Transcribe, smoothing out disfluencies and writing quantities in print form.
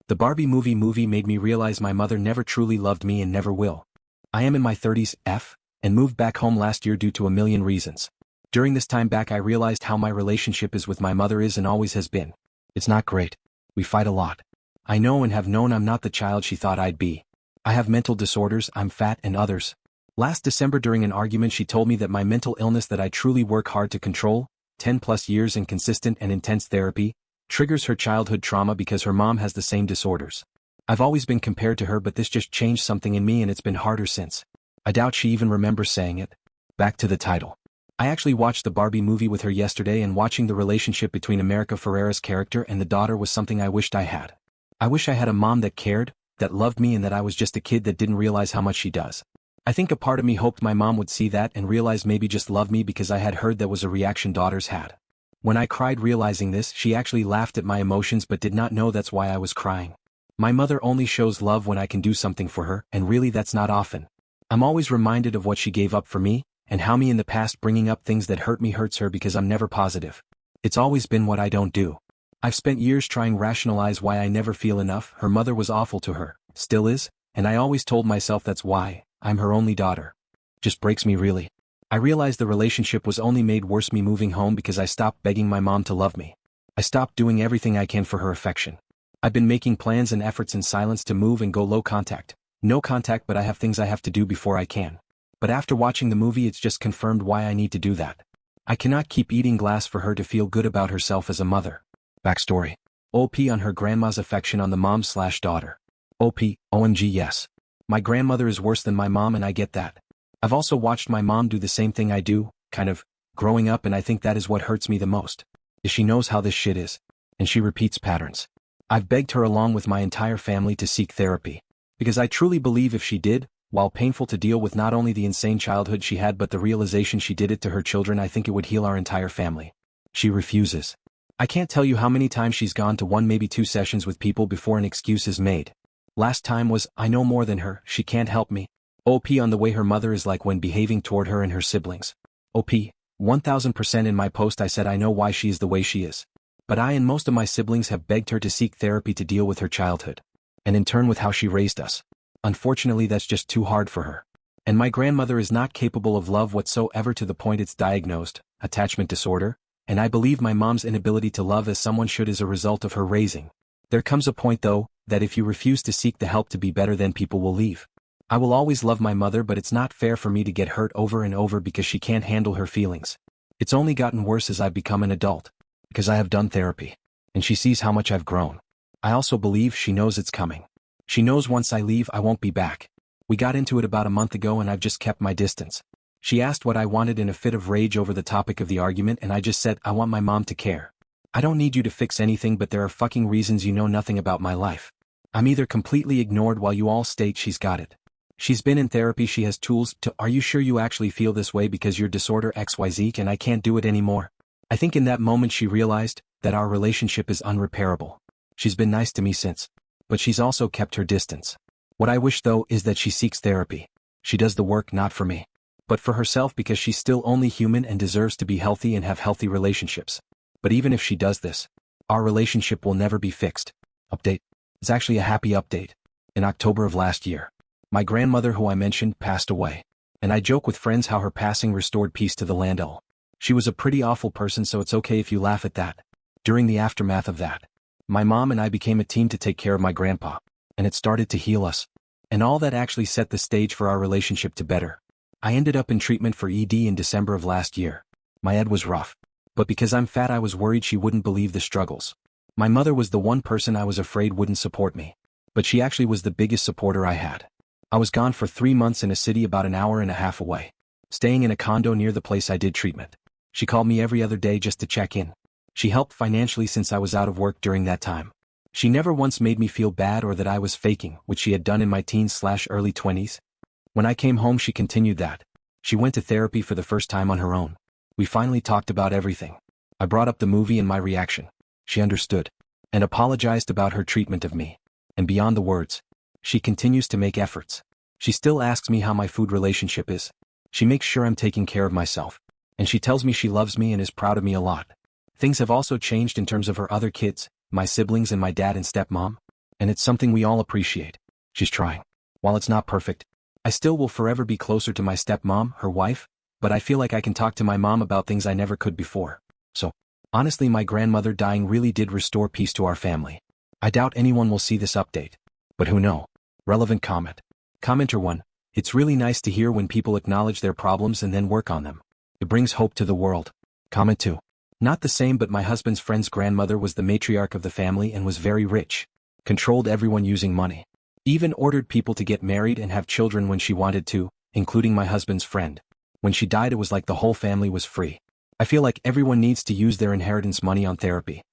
The Barbie movie made me realize my mother never truly loved me and never will. I am in my 30s, and moved back home last year due to a million reasons. During this time back I realized how my relationship is with my mother is and always has been. It's not great. We fight a lot. I know and have known I'm not the child she thought I'd be. I have mental disorders, I'm fat and others. Last December during an argument she told me that my mental illness that I truly work hard to control, 10 plus years in consistent and intense therapy, triggers her childhood trauma because her mom has the same disorders. I've always been compared to her but this just changed something in me and it's been harder since. I doubt she even remembers saying it. Back to the title. I actually watched the Barbie movie with her yesterday and watching the relationship between America Ferrera's character and the daughter was something I wished I had. I wish I had a mom that cared, that loved me and that I was just a kid that didn't realize how much she does. I think a part of me hoped my mom would see that and realize maybe just love me because I had heard that was a reaction daughters had. When I cried realizing this, she actually laughed at my emotions but did not know that's why I was crying. My mother only shows love when I can do something for her, and really that's not often. I'm always reminded of what she gave up for me, and how me in the past bringing up things that hurt me hurts her because I'm never positive. It's always been what I don't do. I've spent years trying rationalize why I never feel enough. Her mother was awful to her, still is, and I always told myself that's why, I'm her only daughter. Just breaks me really. I realized the relationship was only made worse me moving home because I stopped begging my mom to love me. I stopped doing everything I can for her affection. I've been making plans and efforts in silence to move and go low contact. No contact but I have things I have to do before I can. But after watching the movie it's just confirmed why I need to do that. I cannot keep eating glass for her to feel good about herself as a mother. Backstory. OP on her grandma's affection on the mom/daughter. OP, OMG yes. My grandmother is worse than my mom and I get that. I've also watched my mom do the same thing I do, kind of, growing up and I think that is what hurts me the most. Is she knows how this shit is. And she repeats patterns. I've begged her along with my entire family to seek therapy. Because I truly believe if she did, while painful to deal with not only the insane childhood she had but the realization she did it to her children I think it would heal our entire family. She refuses. I can't tell you how many times she's gone to 1 maybe 2 sessions with people before an excuse is made. Last time was, I know more than her, she can't help me. OP on the way her mother is like when behaving toward her and her siblings. OP, 1000% in my post I said I know why she is the way she is. But I and most of my siblings have begged her to seek therapy to deal with her childhood. And in turn with how she raised us. Unfortunately that's just too hard for her. And my grandmother is not capable of love whatsoever to the point it's diagnosed, attachment disorder, and I believe my mom's inability to love as someone should is a result of her raising. There comes a point though, that if you refuse to seek the help to be better then people will leave. I will always love my mother but it's not fair for me to get hurt over and over because she can't handle her feelings. It's only gotten worse as I've become an adult. Because I have done therapy. And she sees how much I've grown. I also believe she knows it's coming. She knows once I leave I won't be back. We got into it about a month ago and I've just kept my distance. She asked what I wanted in a fit of rage over the topic of the argument and I just said I want my mom to care. I don't need you to fix anything but there are fucking reasons you know nothing about my life. I'm either completely ignored while you all state she's got it. She's been in therapy, she has tools to are you sure you actually feel this way because your disorder XYZ and I can't do it anymore? I think in that moment she realized that our relationship is unrepairable. She's been nice to me since. But she's also kept her distance. What I wish though is that she seeks therapy. She does the work not for me. But for herself because she's still only human and deserves to be healthy and have healthy relationships. But even if she does this, our relationship will never be fixed. Update. It's actually a happy update. In October of last year, my grandmother who I mentioned passed away. And I joke with friends how her passing restored peace to the land all. She was a pretty awful person so it's okay if you laugh at that. During the aftermath of that, my mom and I became a team to take care of my grandpa. And it started to heal us. And all that actually set the stage for our relationship to better. I ended up in treatment for ED in December of last year. My ed was rough. But because I'm fat I was worried she wouldn't believe the struggles. My mother was the one person I was afraid wouldn't support me. But she actually was the biggest supporter I had. I was gone for 3 months in a city about an hour and a half away. Staying in a condo near the place I did treatment. She called me every other day just to check in. She helped financially since I was out of work during that time. She never once made me feel bad or that I was faking, which she had done in my teens/early 20s. When I came home she continued that. She went to therapy for the first time on her own. We finally talked about everything. I brought up the movie and my reaction. She understood. And apologized about her treatment of me. And beyond the words, she continues to make efforts. She still asks me how my food relationship is. She makes sure I'm taking care of myself. And she tells me she loves me and is proud of me a lot. Things have also changed in terms of her other kids, my siblings and my dad and stepmom. And it's something we all appreciate. She's trying. While it's not perfect, I still will forever be closer to my stepmom, her wife, but I feel like I can talk to my mom about things I never could before. So, honestly, my grandmother dying really did restore peace to our family. I doubt anyone will see this update. But who knows? Relevant comment. Commenter 1. It's really nice to hear when people acknowledge their problems and then work on them. It brings hope to the world. Comment 2. Not the same, but my husband's friend's grandmother was the matriarch of the family and was very rich. Controlled everyone using money. Even ordered people to get married and have children when she wanted to, including my husband's friend. When she died, it was like the whole family was free. I feel like everyone needs to use their inheritance money on therapy.